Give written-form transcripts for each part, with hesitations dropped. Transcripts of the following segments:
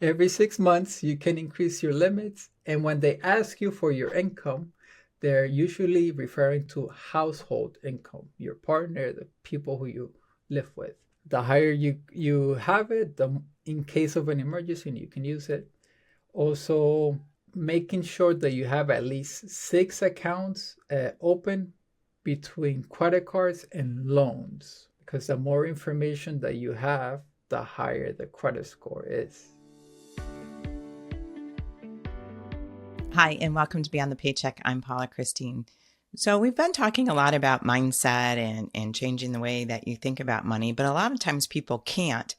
Every 6 months, you can increase your limits. And when they ask you for your income, they're usually referring to household income, your partner, the people who you live with. The higher you have it, the in case of an emergency, you can use it. Also, making sure that you have at least 6 accounts open between credit cards and loans, because the more information that you have, the higher the credit score is. Hi, and welcome to Beyond the Paycheck. I'm Paula Christine. So we've been talking a lot about mindset and changing the way that you think about money, but a lot of times people can't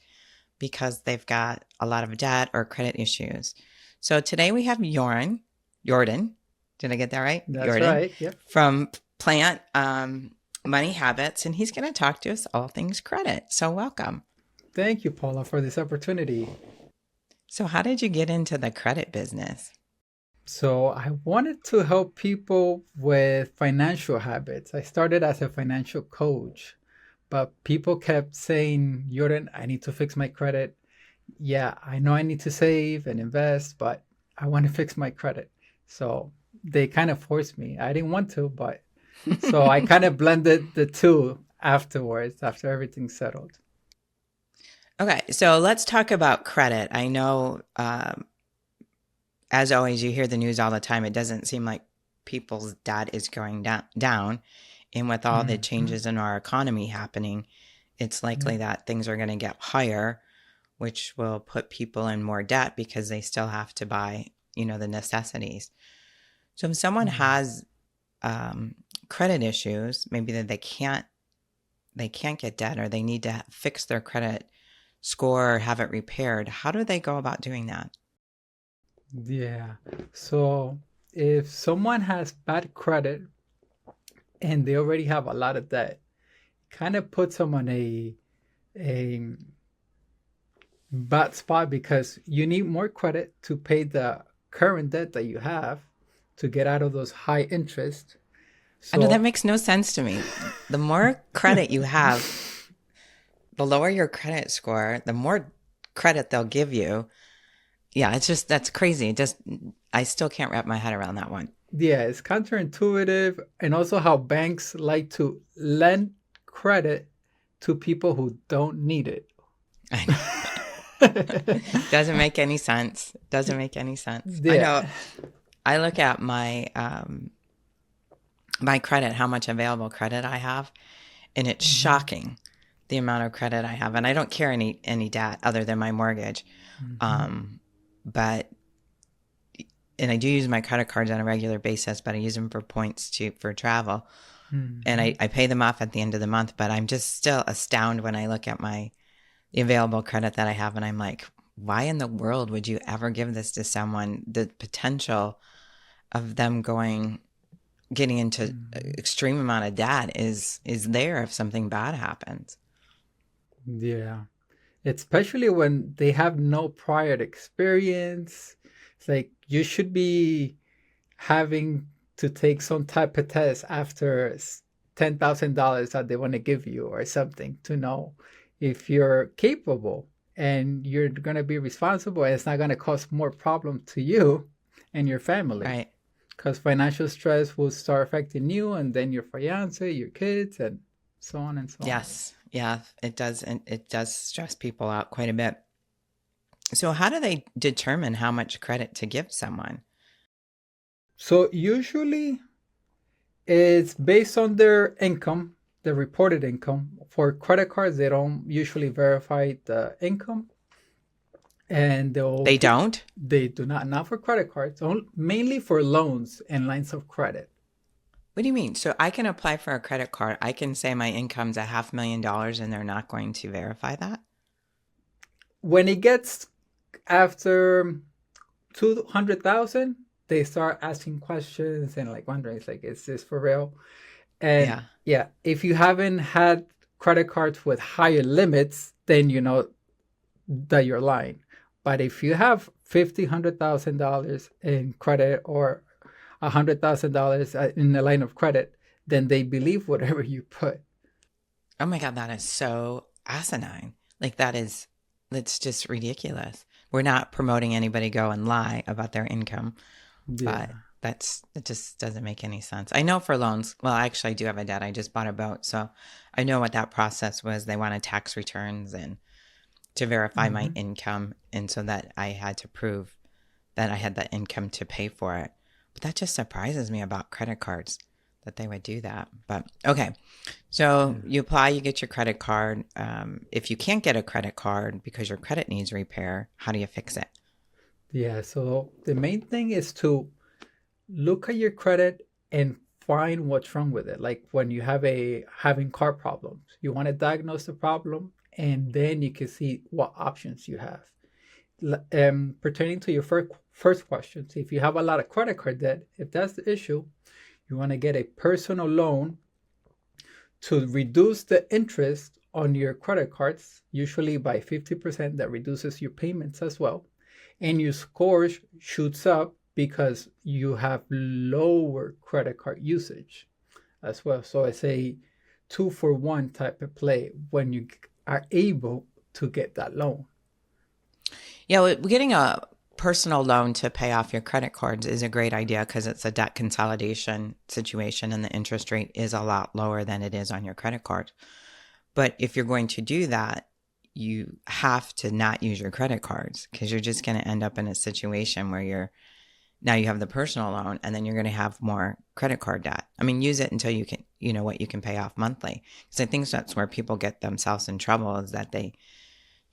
because they've got a lot of debt or credit issues. So today we have Yordan. Did I get that right? That's Yordan right. Yep. from Plant Money Habits, and he's going to talk to us all things credit. So welcome. Thank you, Paula, for this opportunity. So how did you get into the credit business? So I wanted to help people with financial habits. I started as a financial coach, but people kept saying, Jordan, I need to fix my credit. Yeah, I know I need to save and invest, but I want to fix my credit. So they kind of forced me. I didn't want to, but so I kind of blended the two afterwards, after everything settled. Okay, so let's talk about credit. I know, as always, you hear the news all the time. It doesn't seem like people's debt is going down. And with all the changes in our economy happening, it's likely that things are going to get higher, which will put people in more debt because they still have to buy, the necessities. So if someone has credit issues, maybe that they can't get debt, or they need to fix their credit score or have it repaired, how do they go about doing that? Yeah. So if someone has bad credit and they already have a lot of debt, kind of puts them on a bad spot, because you need more credit to pay the current debt that you have to get out of those high interest. I know that So makes no sense to me. The more credit you have, the lower your credit score, the more credit they'll give you. Yeah, that's crazy. I still can't wrap my head around that one. yeah, it's counterintuitive. And also how banks like to lend credit to people who don't need it. I know. Doesn't make any sense. Doesn't make any sense. I know. Yeah. I look at my my credit, how much available credit I have, and it's shocking the amount of credit I have. And I don't carry any debt other than my mortgage. But and I do use my credit cards on a regular basis, but I use them for points for travel. And I pay them off at the end of the month, but I'm just still astounded when I look at the available credit that I have, and I'm like, why in the world would you ever give this to someone? The potential of them getting into extreme amount of debt is there if something bad happens. Yeah. Especially when they have no prior experience. It's like you should be having to take some type of test after $10,000 that they want to give you or something, to know if you're capable and you're going to be responsible, and it's not going to cause more problem to you and your family. Right. Because financial stress will start affecting you and then your fiance, your kids, and so on and so on. Yes. Yeah, it does. And it does stress people out quite a bit. So how do they determine how much credit to give someone? So usually it's based on their income, the reported income. For credit cards, they don't usually verify the income. And They don't? They do not for credit cards, mainly for loans and lines of credit. What do you mean? So I can apply for a credit card. I can say my income's $500,000 and they're not going to verify that? When it gets after 200,000, they start asking questions and like wondering, it's like, is this for real? And yeah, if you haven't had credit cards with higher limits, then you know that you're lying. But if you have $100,000 in credit, or $100,000 in a line of credit, then they believe whatever you put. Oh my God, that is so asinine. Like that's just ridiculous. we're not promoting anybody go and lie about their income, Yeah. but it just doesn't make any sense. I know for loans, well, actually I do have a debt. I just bought a boat. So I know what that process was. They wanted tax returns and to verify my income. And so that I had to prove that I had the income to pay for it. But that just surprises me about credit cards that they would do that. But okay. So you apply, you get your credit card. If you can't get a credit card because your credit needs repair, how do you fix it? Yeah. So the main thing is to look at your credit and find what's wrong with it. Like when you have having car problems, you want to diagnose the problem and then you can see what options you have. Pertaining to your first question, if you have a lot of credit card debt, if that's the issue, you want to get a personal loan to reduce the interest on your credit cards, usually by 50%. That reduces your payments as well. And your score shoots up because you have lower credit card usage as well. So it's a 2-for-1 type of play when you are able to get that loan. Yeah, well, getting a personal loan to pay off your credit cards is a great idea because it's a debt consolidation situation and the interest rate is a lot lower than it is on your credit card. But if you're going to do that, you have to not use your credit cards because you're just going to end up in a situation where now you have the personal loan and then you're going to have more credit card debt. I mean, use it until you can, what you can pay off monthly. Because I think that's where people get themselves in trouble is that they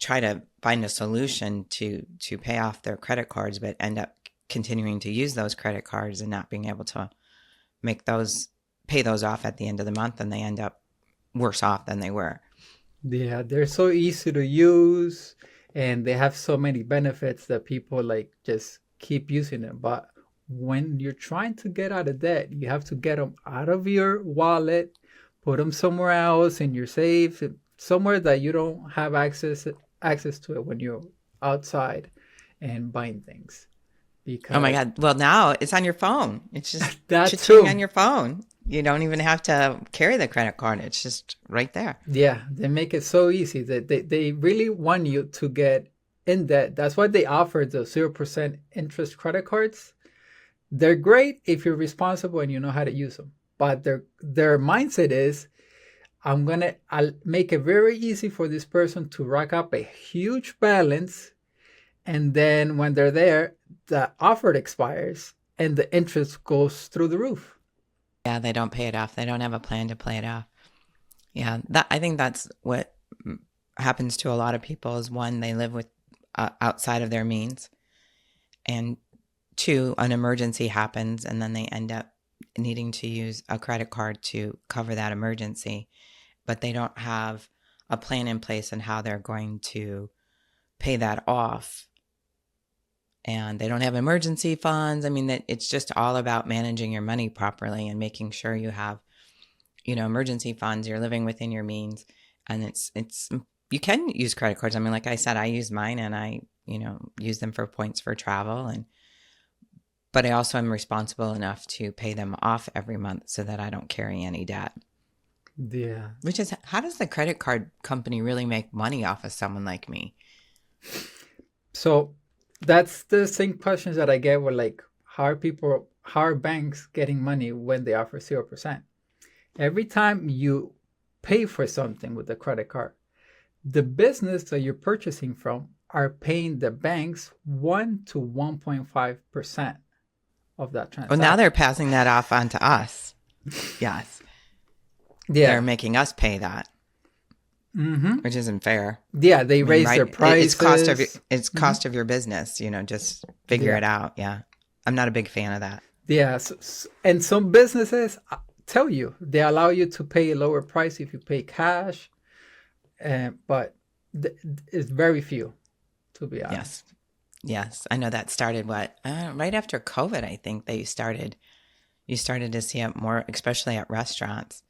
try to find a solution to pay off their credit cards, but end up continuing to use those credit cards and not being able to pay those off at the end of the month, and they end up worse off than they were. Yeah, they're so easy to use and they have so many benefits that people just keep using them. But when you're trying to get out of debt, you have to get them out of your wallet, put them somewhere else in your safe, somewhere that you don't have access to it when you're outside and buying things. Oh my God. Well, now it's on your phone. It's just that's cha-ching on your phone. You don't even have to carry the credit card. It's just right there. Yeah, they make it so easy that they really want you to get in debt. That's why they offer the 0% interest credit cards. They're great if you're responsible and you know how to use them. But their mindset is, I'll make it very easy for this person to rack up a huge balance. And then when they're there, the offer expires and the interest goes through the roof. Yeah, they don't pay it off. They don't have a plan to pay it off. Yeah, I think that's what happens to a lot of people is one, they live with outside of their means. And two, an emergency happens and then they end up needing to use a credit card to cover that emergency. But they don't have a plan in place on how they're going to pay that off. And they don't have emergency funds. I mean, it's just all about managing your money properly and making sure you have, emergency funds. You're living within your means, and it's you can use credit cards. I mean, like I said, I use mine, and I use them for points for travel, but I also am responsible enough to pay them off every month so that I don't carry any debt. Yeah. Which is, how does the credit card company really make money off of someone like me? So that's the same questions that I get with how are banks getting money when they offer 0%? Every time you pay for something with the credit card, the business that you're purchasing from are paying the banks 1 to 1.5% of that transaction. Well, now they're passing that off onto us. Yes. Yeah. They're making us pay that. Mm-hmm. Which isn't fair. Yeah, they raise their prices. It's cost of your business. Just figure it out. Yeah, I'm not a big fan of that. Yeah, and some businesses tell you they allow you to pay a lower price if you pay cash, but it's very few, to be honest. Yes, I know that started right after COVID. I think you started to see it more, especially at restaurants.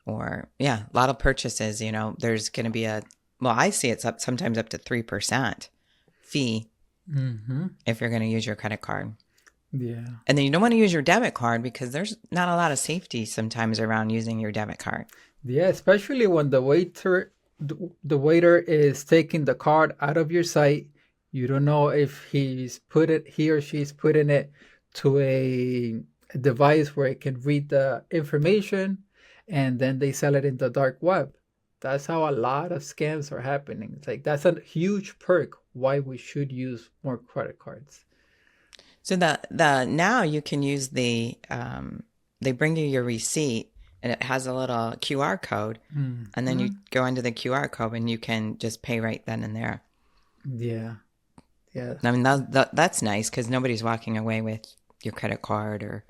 Or, a lot of purchases, there's going to be I see it's sometimes up to 3% fee if you're going to use your credit card. Yeah. And then you don't want to use your debit card because there's not a lot of safety sometimes around using your debit card. Yeah, especially when the waiter is taking the card out of your sight, You don't know if he or she's putting it to a device where it can read the information and then they sell it in the dark web. That's how a lot of scams are happening. It's like that's a huge perk why we should use more credit cards. So the now you can use they bring you your receipt and it has a little QR code, and then you go into the QR code and you can just pay right then and there. Yeah. Yeah. I mean that's nice because nobody's walking away with your credit card or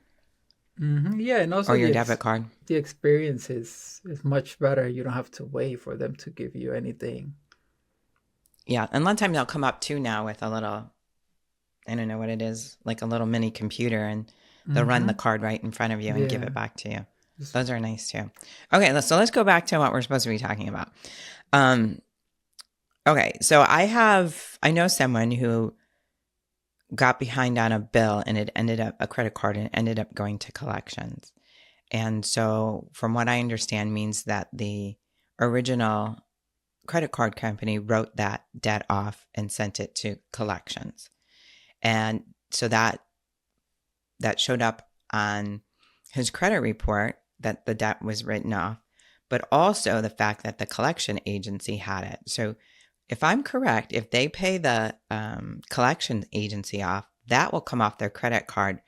Yeah, and also or your debit card. The experience is much better. You don't have to wait for them to give you anything. Yeah, and a lot of times they'll come up too now with a little, I don't know what it is, like a little mini computer, and they'll run the card right in front of you and give it back to you. Those are nice too. Okay, so let's go back to what we're supposed to be talking about. Okay, so I know someone who got behind on a bill and it ended up a credit card and it ended up going to collections. And so from what I understand means that the original credit card company wrote that debt off and sent it to collections. And so that showed up on his credit report that the debt was written off, but also the fact that the collection agency had it. So if I'm correct, if they pay the collection agency off, that will come off their credit card,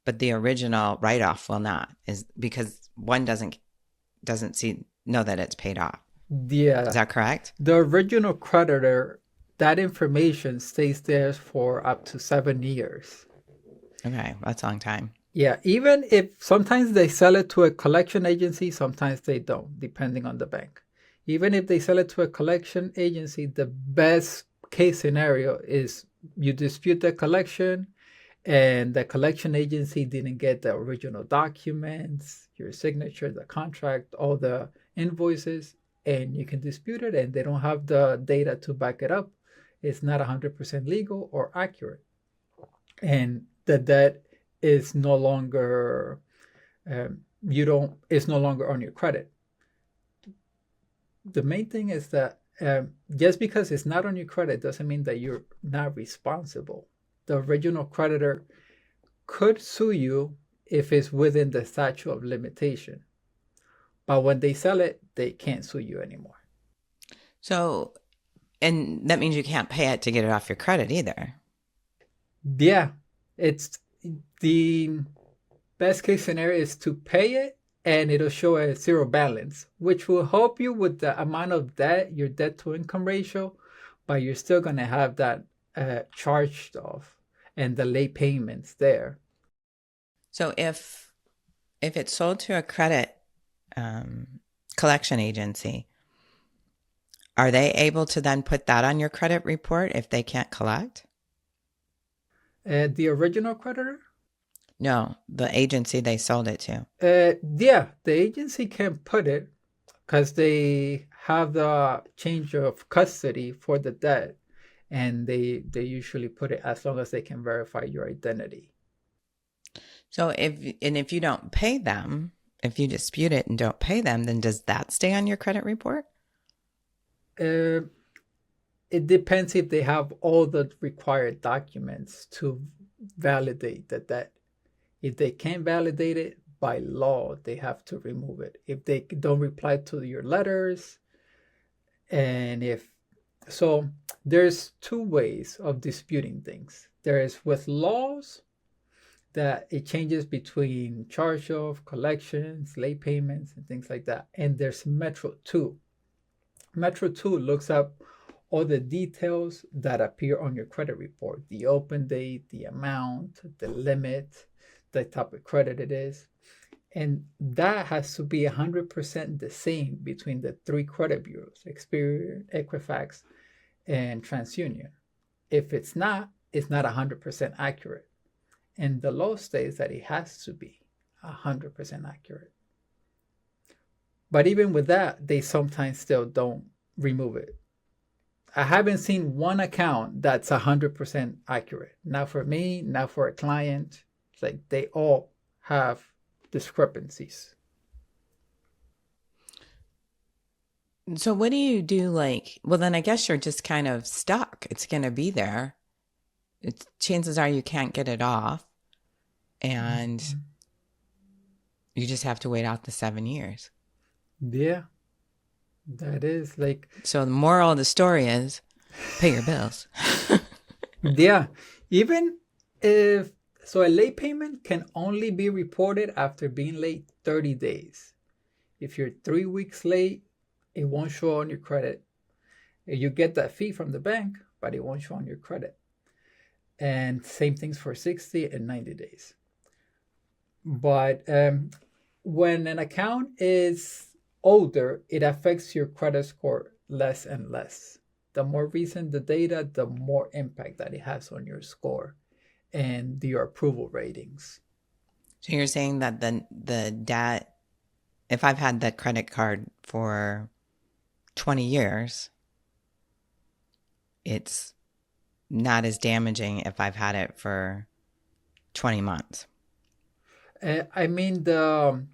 but the original write-off will not, is because one doesn't know that it's paid off. Yeah. Is that correct? The original creditor, that information stays there for up to 7 years. Okay, that's a long time. Yeah, even if sometimes they sell it to a collection agency, sometimes they don't, depending on the bank. Even if they sell it to a collection agency, the best case scenario is you dispute the collection and the collection agency didn't get the original documents, your signature, the contract, all the invoices, and you can dispute it and they don't have the data to back it up. It's not 100% legal or accurate. And the debt is no longer, it's no longer on your credit. The main thing is that just because it's not on your credit doesn't mean that you're not responsible. The original creditor could sue you if it's within the statute of limitation. But when they sell it, they can't sue you anymore. So, and that means you can't pay it to get it off your credit either. Yeah, it's the best case scenario is to pay it and it'll show a zero balance, which will help you with the amount of debt, your debt to income ratio, but you're still going to have that charged off and the late payments there. So if it's sold to a credit collection agency, are they able to then put that on your credit report if they can't collect? The original creditor? No, the agency they sold it to. Yeah, the agency can put it because they have the change of custody for the debt, and they usually put it as long as they can verify your identity. So if you don't pay them, if you dispute it and don't pay them, then does that stay on your credit report? It depends if they have all the required documents to validate the debt. If they can't validate it, by law, they have to remove it. If they don't reply to your letters, and so there's two ways of disputing things. There is with laws that it changes between charge-off, collections, late payments, and things like that. And there's Metro 2. Metro 2 looks up all the details that appear on your credit report, the open date, the amount, the limit, the type of credit it is. And that has to be 100% the same between the three credit bureaus, Experian, Equifax, and TransUnion. If it's not 100% accurate. And the law states that it has to be 100% accurate. But even with that, they sometimes still don't remove it. I haven't seen one account that's 100% accurate. Not for me, not for a client. It's like they all have discrepancies. So what do you do? Like, well, then I guess you're just kind of stuck. It's going to be there. Chances are you can't get it off, and Mhm. you just have to wait out the 7 years. Yeah, that is like, So the moral of the story is pay your bills. yeah, even if so, a late payment can only be reported after being late 30 days. If you're 3 weeks late, it won't show on your credit. You get that fee from the bank, but it won't show on your credit. And same things for 60 and 90 days. But when an account is older, it affects your credit score less and less. The more recent the data, the more impact that it has on your score and your approval ratings. So you're saying that the debt, if I've had that credit card for 20 years, it's not as damaging if I've had it for 20 months. I mean the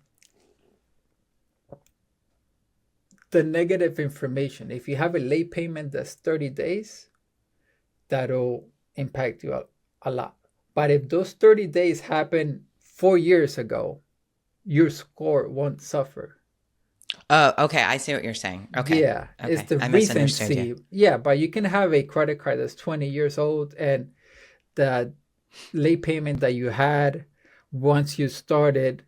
negative information. If you have a late payment that's 30 days, that'll impact you a lot. But if those 30 days happen 4 years ago, your score won't suffer. Oh, okay. I see what you're saying. Okay. Yeah, it's Okay. the I misunderstood you. recency. Yeah, but you can have a credit card that's 20 years old and the late payment that you had once you started,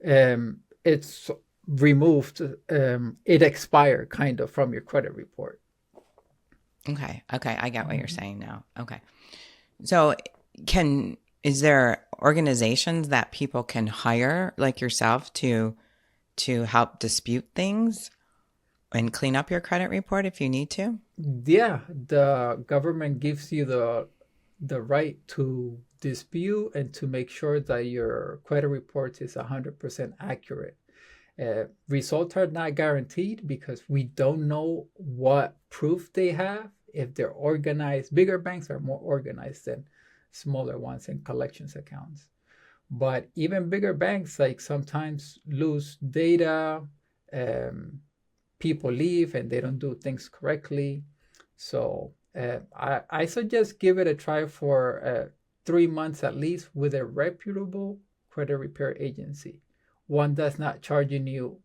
it's removed, it expired kind of from your credit report. Okay. Okay. I get what you're Mhm. saying now. Okay. So is there organizations that people can hire like yourself to help dispute things and clean up your credit report if you need to? Yeah, the government gives you the right to dispute and to make sure that your credit report is 100% accurate. Results are not guaranteed because we don't know what proof they have. If they're organized, bigger banks are more organized than smaller ones in collections accounts. But even bigger banks, like sometimes lose data, um, people leave and they don't do things correctly. So I suggest give it a try for 3 months at least with a reputable credit repair agency, one that's not charging you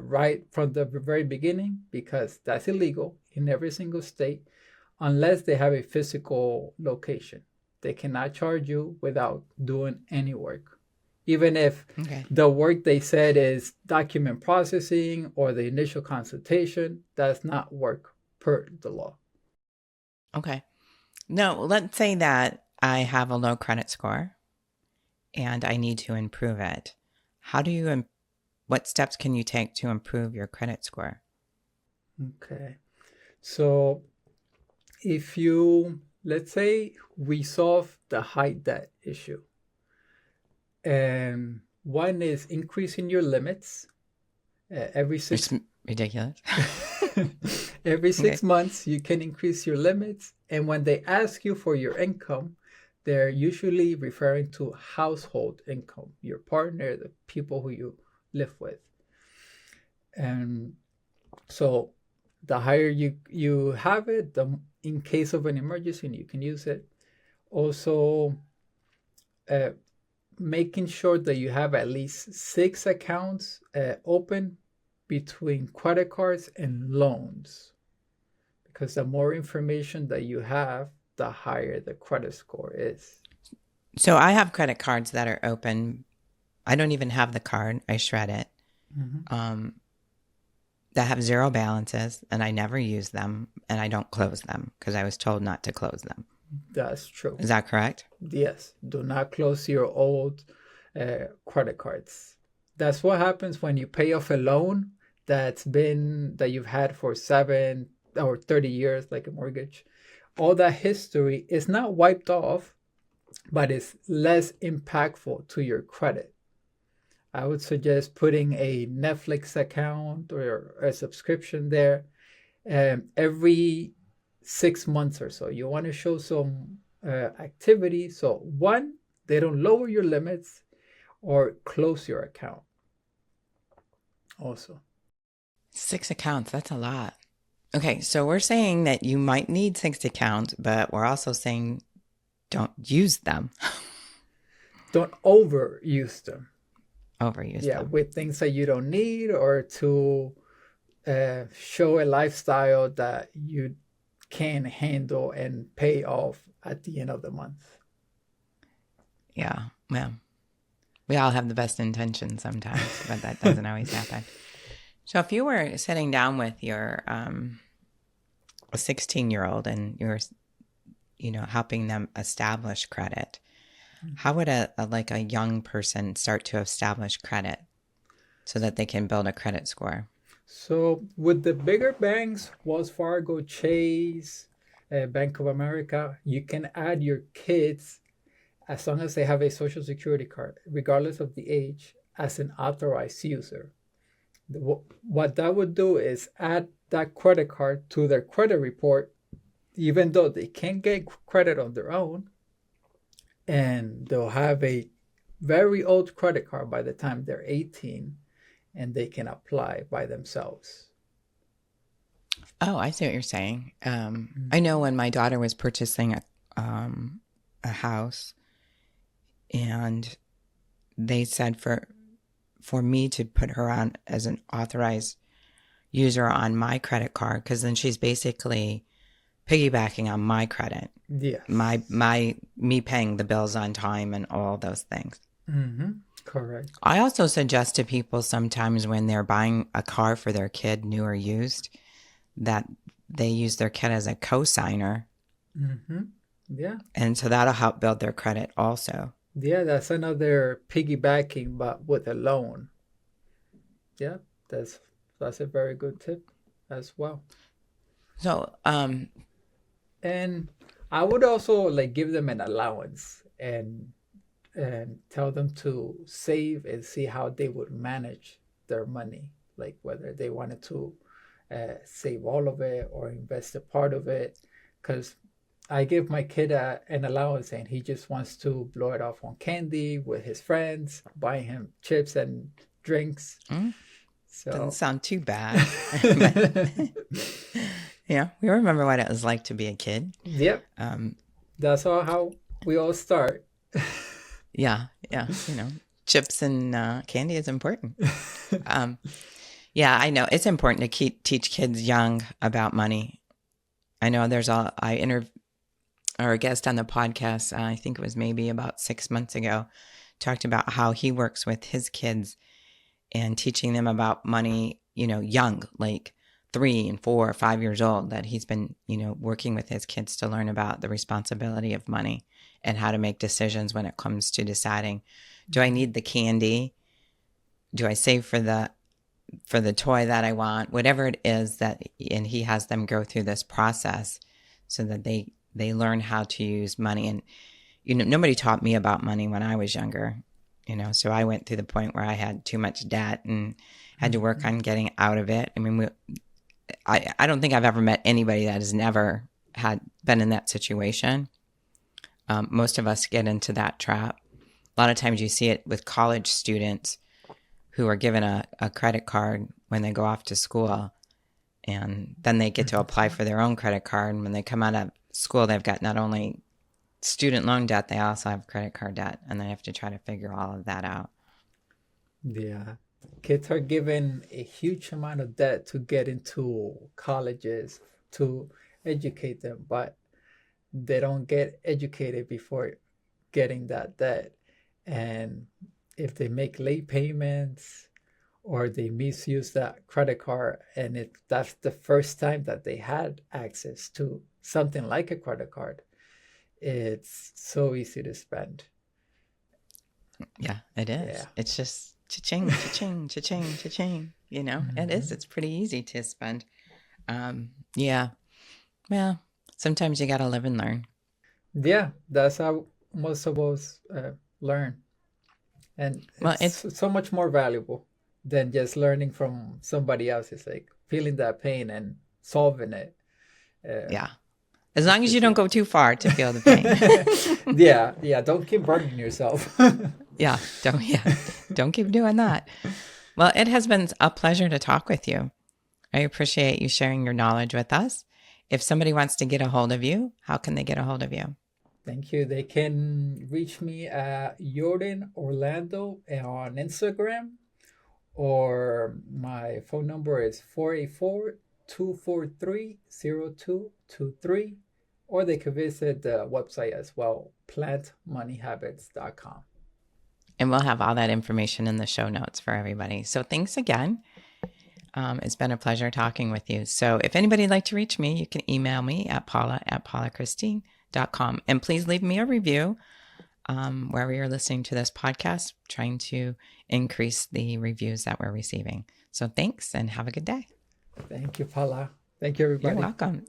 right from the very beginning, because that's illegal in every single state unless they have a physical location. They cannot charge you without doing any work. Even if Okay. the work they said is document processing or the initial consultation, does not work per the law. Okay. No, let's say that I have a low credit score and I need to improve it. How do you, what steps can you take to improve your credit score? Okay. So if you, let's say, resolve the high debt issue, and one is increasing your limits every It's six ridiculous. every six Okay. months you can increase your limits, and when they ask you for your income, they're usually referring to household income, your partner, the people who you live with. And so the higher you have it, the in case of an emergency you can use it. Also, uh, making sure that you have at least 6 accounts open between credit cards and loans, because the more information that you have, the higher the credit score is. So I have credit cards that are open. I don't even have the card. I shred it. Mhm. Um, that have zero balances and I never use them and I don't close them because I was told not to close them. That's true. Is that correct? Yes, do not close your old credit cards. That's what happens when you pay off a loan that you've had for 7 or 30 years, like a mortgage. All that history is not wiped off, but it's less impactful to your credit. I would suggest putting a Netflix account or a subscription there every 6 months or so. You want to show some activity. So, one, they don't lower your limits or close your account, also. 6 accounts, that's a lot. Okay, so we're saying that you might need 6 accounts, but we're also saying don't use them. Don't overuse them. Overuse Yeah, them. with things that you don't need, or to show a lifestyle that you can handle and pay off at the end of the month. Yeah, well, we all have the best intentions sometimes, but that doesn't always happen. So if you were sitting down with your a 16-year-old and you're, helping them establish credit, how would a young person start to establish credit so that they can build a credit score? So with the bigger banks, Wells Fargo, Chase, Bank of America, you can add your kids, as long as they have a social security card, regardless of the age, as an authorized user. What that would do is add that credit card to their credit report, even though they can't get credit on their own, and they'll have a very old credit card by the time they're 18, and they can apply by themselves. Oh, I see what you're saying. I know when my daughter was purchasing a house, and they said for me to put her on as an authorized user on my credit card, because then she's basically piggybacking on my credit. Yes. Me paying the bills on time and all those things. Mm-hmm. Correct. I also suggest to people sometimes when they're buying a car for their kid, new or used, that they use their kid as a co-signer. Mm-hmm. Yeah. And so that'll help build their credit also. Yeah, that's another piggybacking, but with a loan. Yeah, that's a very good tip as well. So, and I would also give them an allowance and tell them to save and see how they would manage their money, like whether they wanted to save all of it or invest a part of it. Because I give my kid an allowance and he just wants to blow it off on candy with his friends, buying him chips and drinks. So doesn't sound too bad. Yeah, we remember what it was like to be a kid. Yep. That's how we all start. Yeah. Chips and candy is important. Yeah, I know. It's important to teach kids young about money. I know I interviewed our guest on the podcast, I think it was maybe about 6 months ago, talked about how he works with his kids and teaching them about money, young, like 3 and 4 or 5 years old, that he's been, working with his kids to learn about the responsibility of money and how to make decisions when it comes to deciding, do I need the candy? Do I save for the toy that I want? Whatever it is and he has them go through this process so that they learn how to use money. And, nobody taught me about money when I was younger, so I went through the point where I had too much debt and had to work on getting out of it. I mean, I don't think I've ever met anybody that has never been in that situation. Most of us get into that trap. A lot of times you see it with college students who are given a credit card when they go off to school, and then they get to apply for their own credit card. And when they come out of school, they've got not only student loan debt, they also have credit card debt, and they have to try to figure all of that out. Yeah. Kids are given a huge amount of debt to get into colleges to educate them, but they don't get educated before getting that debt. And if they make late payments or they misuse that credit card, and that's the first time that they had access to something like a credit card, it's so easy to spend. Yeah, it is. Yeah. It's just cha-ching, cha-ching, cha-ching, cha-ching. It is. It's pretty easy to spend. Yeah. Well, sometimes you got to live and learn. Yeah, that's how most of us learn. And it's so much more valuable than just learning from somebody else. It's like feeling that pain and solving it. Yeah. As long as you don't go too far to feel the pain. Yeah. Don't keep burning yourself. Don't keep doing that. Well, it has been a pleasure to talk with you. I appreciate you sharing your knowledge with us. If somebody wants to get a hold of you, how can they get a hold of you? Thank you. They can reach me at Yordan Orlando on Instagram, or my phone number is 484-243-0223, or they could visit the website as well, plantmoneyhabits.com. And we'll have all that information in the show notes for everybody. So thanks again. It's been a pleasure talking with you. So if anybody'd like to reach me, you can email me at paula@paulachristine.com. And please leave me a review wherever you're listening to this podcast, trying to increase the reviews that we're receiving. So thanks and have a good day. Thank you, Paula. Thank you, everybody. You're welcome.